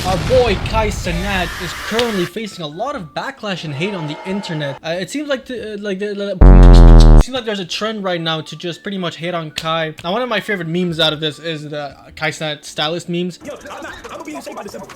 Our boy Kai Cenat is currently facing a lot of backlash and hate on the internet. It seems like there's a trend right now to just pretty much hate on Kai. Now, one of my favorite memes out of this is the Kai Cenat stylist memes. Yo, I'm gonna be insane by December.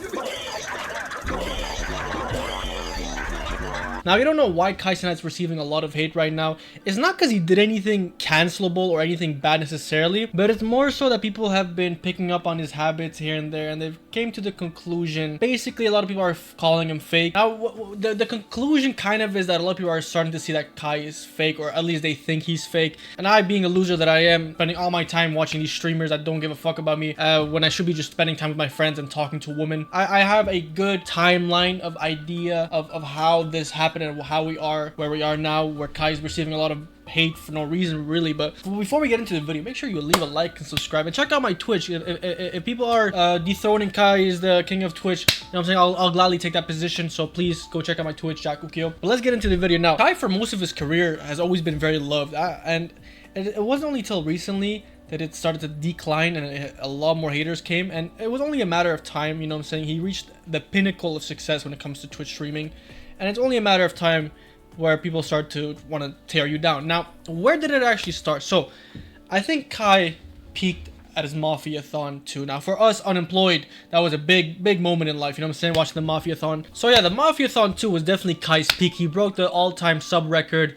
Now, you don't know why Kai Cenat's receiving a lot of hate right now. It's not because he did anything cancelable or anything bad necessarily, but it's more so that people have been picking up on his habits here and there, and they've came to the conclusion. Basically, a lot of people are calling him fake. Now, the conclusion kind of is that a lot of people are starting to see that Kai is fake, or at least they think he's fake. And I, being a loser that I am, spending all my time watching these streamers that don't give a fuck about me, when I should be just spending time with my friends and talking to women. I have a good timeline of idea of how this happened and how we are where we are now, where Kai's receiving a lot of hate for no reason really. But before we get into the video, make sure you leave a like and subscribe and check out my Twitch. If people are dethroning Kai as the king of Twitch, you know what I'm saying, I'll gladly take that position. So please go check out my Twitch, Jack Ukio. But let's get into the video now. Kai, for most of his career, has always been very loved, and it wasn't only till recently that it started to decline and a lot more haters came, and it was only a matter of time. You know what I'm saying, he reached the pinnacle of success when it comes to Twitch streaming, and it's only a matter of time where people start to want to tear you down. Now, where did it actually start? So I think Kai peaked at his Mafia-thon 2. Now, for us unemployed, that was a big moment in life, you know what I'm saying, watching the Mafia-thon. So yeah, the Mafia-thon 2 was definitely Kai's peak. He broke the all-time sub record.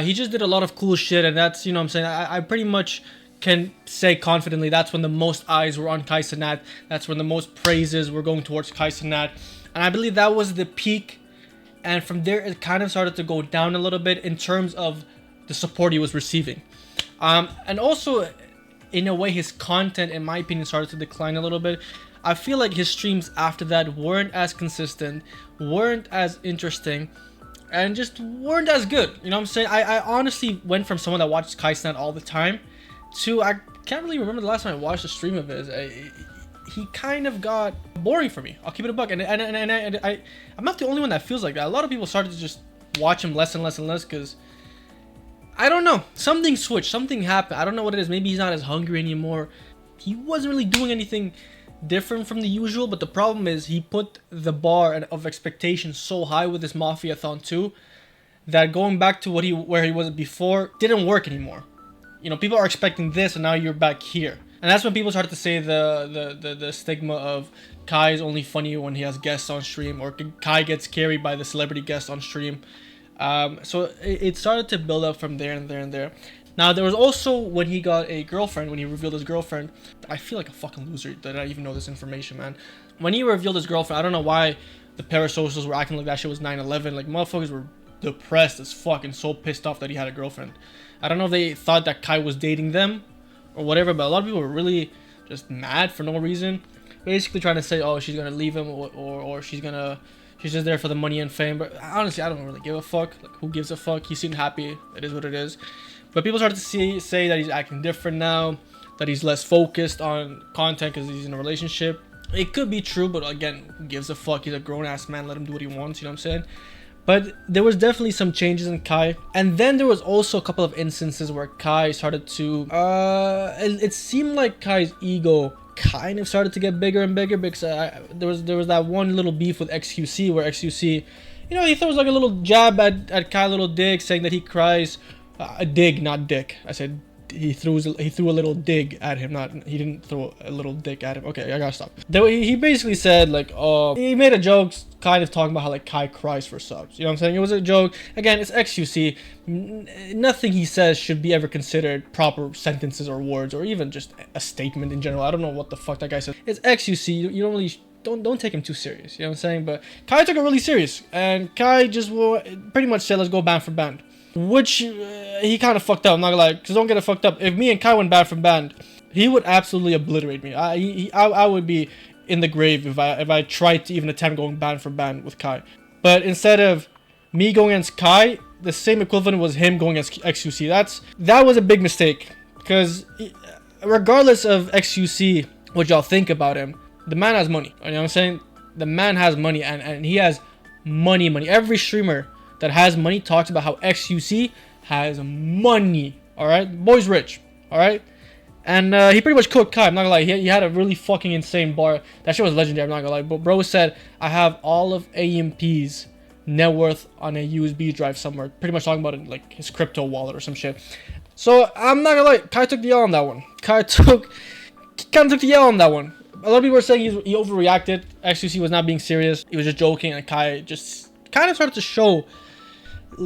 He just did a lot of cool shit, and that's, you know what I'm saying, I pretty much can say confidently that's when the most eyes were on Kai Cenat. That's when the most praises were going towards Kai Cenat, and I believe that was the peak. And from there, it kind of started to go down a little bit in terms of the support he was receiving. And also, in a way, his content, in my opinion, started to decline a little bit. I feel like his streams after that weren't as consistent, weren't as interesting, and just weren't as good. You know what I'm saying? I honestly went from someone that watched Kai Cenat all the time to, I can't really remember the last time I watched a stream of his. He kind of got boring for me. I'll keep it a buck, and I'm not the only one that feels like that. A lot of people started to just watch him less and less and less because, I don't know, something switched, something happened. I don't know what it is. Maybe he's not as hungry anymore. He wasn't really doing anything different from the usual, but the problem is he put the bar of expectation so high with this Mafia-thon 2 that going back to where he was before didn't work anymore. You know, people are expecting this, and now you're back here. And that's when people started to say the stigma of Kai is only funny when he has guests on stream, or Kai gets carried by the celebrity guest on stream. So it started to build up from there and there and there. Now, there was also when he got a girlfriend, when he revealed his girlfriend. I feel like a fucking loser that I even know this information, man. When he revealed his girlfriend, I don't know why the parasocials were acting like that shit was 9/11. Like, motherfuckers were depressed as fuck and so pissed off that he had a girlfriend. I don't know if they thought that Kai was dating them or whatever, but a lot of people were really just mad for no reason, basically trying to say, oh, she's gonna leave him, or she's just there for the money and fame. But honestly, I don't really give a fuck. Like, who gives a fuck? He seemed happy. It is what it is. But people started to say that he's acting different now, that he's less focused on content because he's in a relationship. It could be true, but again, who gives a fuck? He's a grown-ass man. Let him do what he wants, you know what I'm saying? But there was definitely some changes in Kai. And then there was also a couple of instances where Kai started to... it seemed like Kai's ego kind of started to get bigger and bigger, because there was that one little beef with XQC where XQC, you know, he throws like a little jab at Kai, a little dig, saying that he cries. A dig, not dick. I said he threw a little dig at him, not, he didn't throw a little dick at him. Okay, I gotta stop. He basically said, like, he made a joke kind of talking about how, like, Kai cries for subs. You know what I'm saying? It was a joke. Again, it's XQC. Nothing he says should be ever considered proper sentences or words, or even just a statement in general. I don't know what the fuck that guy said. It's XQC. You don't really... Don't take him too serious. You know what I'm saying? But Kai took it really serious, and Kai just pretty much said, let's go band for band. Which he kind of fucked up, I'm not gonna lie, because don't get it fucked up. If me and Kai went band for band, he would absolutely obliterate me. I would be in the grave if I tried to even attempt going band for band with Kai. But instead of me going against Kai, the same equivalent was him going against XQC. That was a big mistake, because regardless of XQC, what y'all think about him, the man has money. You know what I'm saying? The man has money, and he has money. Every streamer that has money talks about how XQC has money. All right, boy's rich. All right, And he pretty much cooked Kai. I'm not gonna lie. He had a really fucking insane bar. That shit was legendary. I'm not gonna lie. But bro said, I have all of AMP's net worth on a USB drive somewhere. Pretty much talking about it like his crypto wallet or some shit. So I'm not gonna lie. Kai took the L on that one. Kai kind of took the L on that one. A lot of people were saying he overreacted. XQC was not being serious. He was just joking. And Kai just kind of started to show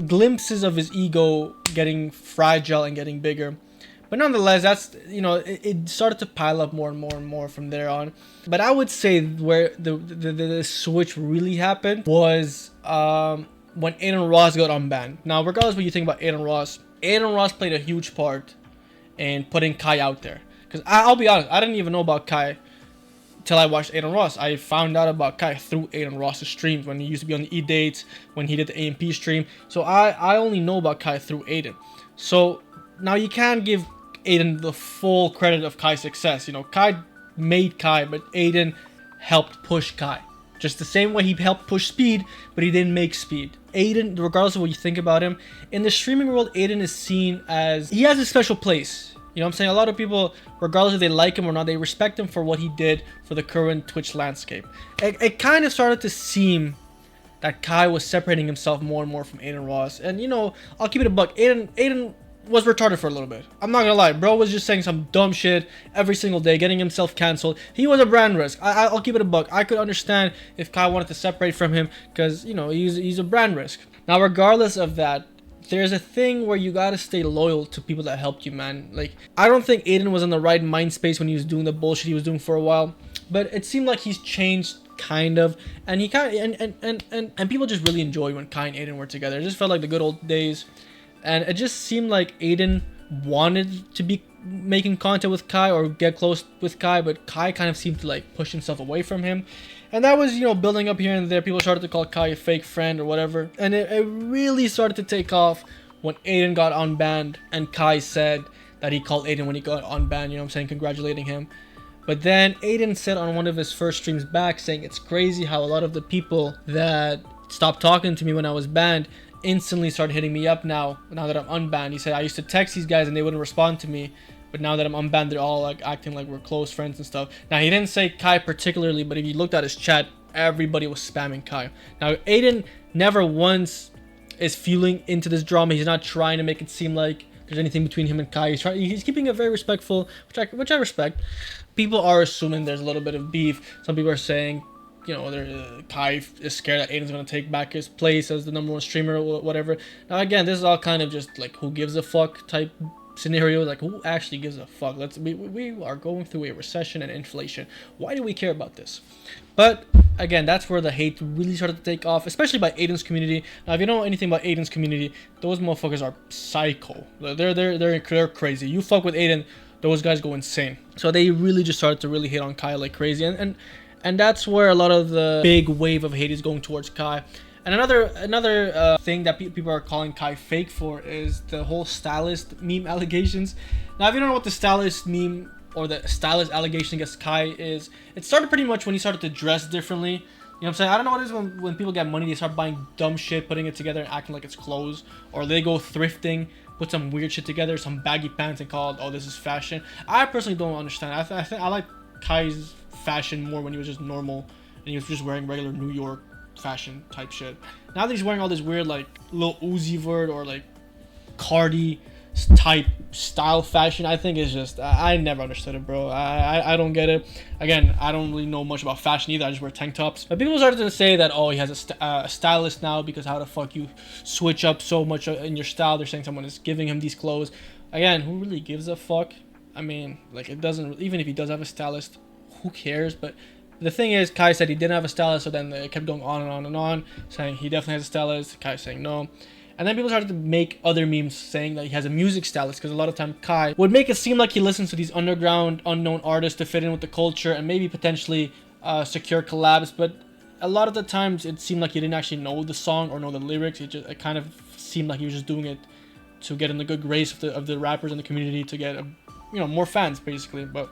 glimpses of his ego getting fragile and getting bigger. But nonetheless, that's, you know, it started to pile up more and more and more from there on. But I would say where the switch really happened was when Adin Ross got unbanned. Now, regardless of what you think about Adin Ross played a huge part in putting Kai out there. Because I'll be honest, I didn't even know about Kai till I watched Adin Ross. I found out about Kai through Adin Ross's streams when he used to be on the E-Dates, when he did the AMP stream. So I only know about Kai through Adin. So now you can't give Adin the full credit of Kai's success. You know, Kai made Kai, but Adin helped push Kai. Just the same way he helped push Speed, but he didn't make Speed. Adin, regardless of what you think about him, in the streaming world, Adin is seen as, he has a special place. You know what I'm saying? A lot of people, regardless if they like him or not, they respect him for what he did for the current Twitch landscape. It kind of started to seem that Kai was separating himself more and more from Adin Ross. And, you know, I'll keep it a buck. Adin was retarded for a little bit. I'm not gonna lie. Bro was just saying some dumb shit every single day, getting himself canceled. He was a brand risk. I'll keep it a buck. I could understand if Kai wanted to separate from him because, you know, he's a brand risk. Now, regardless of that, there's a thing where you gotta stay loyal to people that helped you, man. Like, I don't think Adin was in the right mind space when he was doing the bullshit he was doing for a while, but it seemed like he's changed kind of, and he kind of, and people just really enjoy when Kai and Adin were together. It just felt like the good old days. And it just seemed like Adin wanted to be making content with Kai or get close with Kai, but Kai kind of seemed to like push himself away from him. And that was, you know, building up here and there. People started to call Kai a fake friend or whatever. And it really started to take off when Adin got unbanned and Kai said that he called Adin when he got unbanned, you know what I'm saying, congratulating him. But then Adin said on one of his first streams back saying it's crazy how a lot of the people that stopped talking to me when I was banned instantly started hitting me up now that I'm unbanned. He said I used to text these guys and they wouldn't respond to me, but now that I'm unbanned, they're all like acting like we're close friends and stuff. Now, he didn't say Kai particularly, but if you looked at his chat, everybody was spamming Kai. Now, Adin never once is fueling into this drama. He's not trying to make it seem like there's anything between him and Kai. He's keeping it very respectful, which I respect. People are assuming there's a little bit of beef. Some people are saying, you know, Kai is scared that Adin's going to take back his place as the #1 streamer or whatever. Now, again, this is all kind of just like who gives a fuck type scenario. Like, who actually gives a fuck? We are going through a recession and inflation. Why do we care about this? But again, that's where the hate really started to take off, especially by Adin's community. Now, if you don't know anything about Adin's community, those motherfuckers are psycho. They're crazy. You fuck with Adin, those guys go insane. So they really just started to really hate on Kai like crazy, and that's where a lot of the big wave of hate is going towards Kai. And another thing that people are calling Kai fake for is the whole stylist meme allegations. Now, if you don't know what the stylist meme or the stylist allegation against Kai is, it started pretty much when he started to dress differently. You know what I'm saying? I don't know what it is when people get money, they start buying dumb shit, putting it together and acting like it's clothes. Or they go thrifting, put some weird shit together, some baggy pants and call it, oh, this is fashion. I personally don't understand. I think I like Kai's fashion more when he was just normal and he was just wearing regular New York fashion type shit. Now that he's wearing all this weird like Lil Uzi Vert or like Cardi type style fashion, I think it's just, I never understood it, bro. I don't get it. Again, I don't really know much about fashion either. I just wear tank tops. But people started to say that, oh, he has a stylist now because how the fuck you switch up so much in your style. They're saying someone is giving him these clothes. Again, who really gives a fuck? I mean, like, it doesn't, even if he does have a stylist, who cares? But the thing is, Kai said he didn't have a stylist, so then it kept going on and on and on, saying he definitely has a stylist. Kai saying no. And then people started to make other memes saying that he has a music stylist, because a lot of time Kai would make it seem like he listens to these underground, unknown artists to fit in with the culture and maybe potentially secure collabs. But a lot of the times it seemed like he didn't actually know the song or know the lyrics. It kind of seemed like he was just doing it to get in the good grace of the rappers in the community, to get more fans basically. But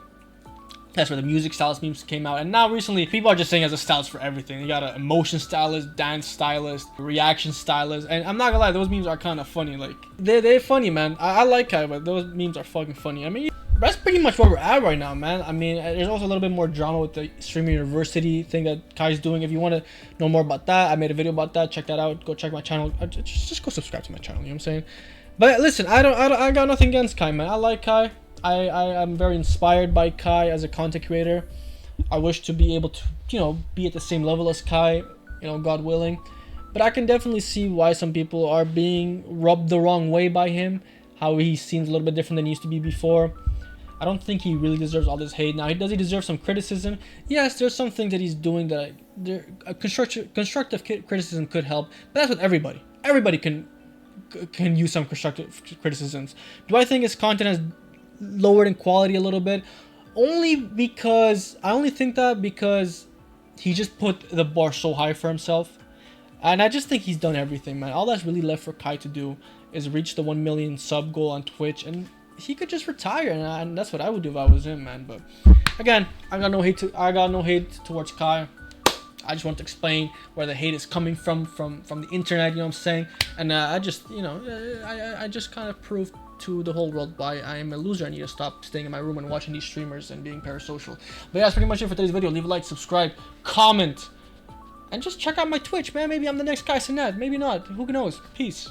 that's where the music stylist memes came out. And now recently, people are just saying he has a stylist for everything. You got an emotion stylist, dance stylist, reaction stylist. And I'm not gonna lie, those memes are kind of funny. Like, they're funny, man. I like Kai, but those memes are fucking funny. I mean, that's pretty much where we're at right now, man. I mean, there's also a little bit more drama with the streaming university thing that Kai's doing. If you want to know more about that, I made a video about that. Check that out. Go check my channel. Just go subscribe to my channel. You know what I'm saying? But listen, I got nothing against Kai, man. I like Kai. I'm very inspired by Kai as a content creator. I wish to be able to, you know, be at the same level as Kai, you know, God willing. But I can definitely see why some people are being rubbed the wrong way by him. How he seems a little bit different than he used to be before. I don't think he really deserves all this hate. Now, does he deserve some criticism? Yes, there's some things that he's doing that constructive criticism could help. But that's with everybody. Everybody can use some constructive criticisms. Do I think his content has lowered in quality a little bit? I only think that because he just put the bar so high for himself. And I just think he's done everything, man. All that's really left for Kai to do is reach the 1 million sub goal on Twitch, and he could just retire, and that's what I would do if I was him, man. But again, I got no hate towards Kai. I just want to explain where the hate is coming from the internet, you know what I'm saying? And I just, you know, I just kind of proved to the whole world why I am a loser. I need to stop staying in my room and watching these streamers and being parasocial. But yeah, that's pretty much it for today's video. Leave a like, subscribe, comment, and just check out my Twitch, man. Maybe I'm the next Kai Cenat. Maybe not. Who knows? Peace.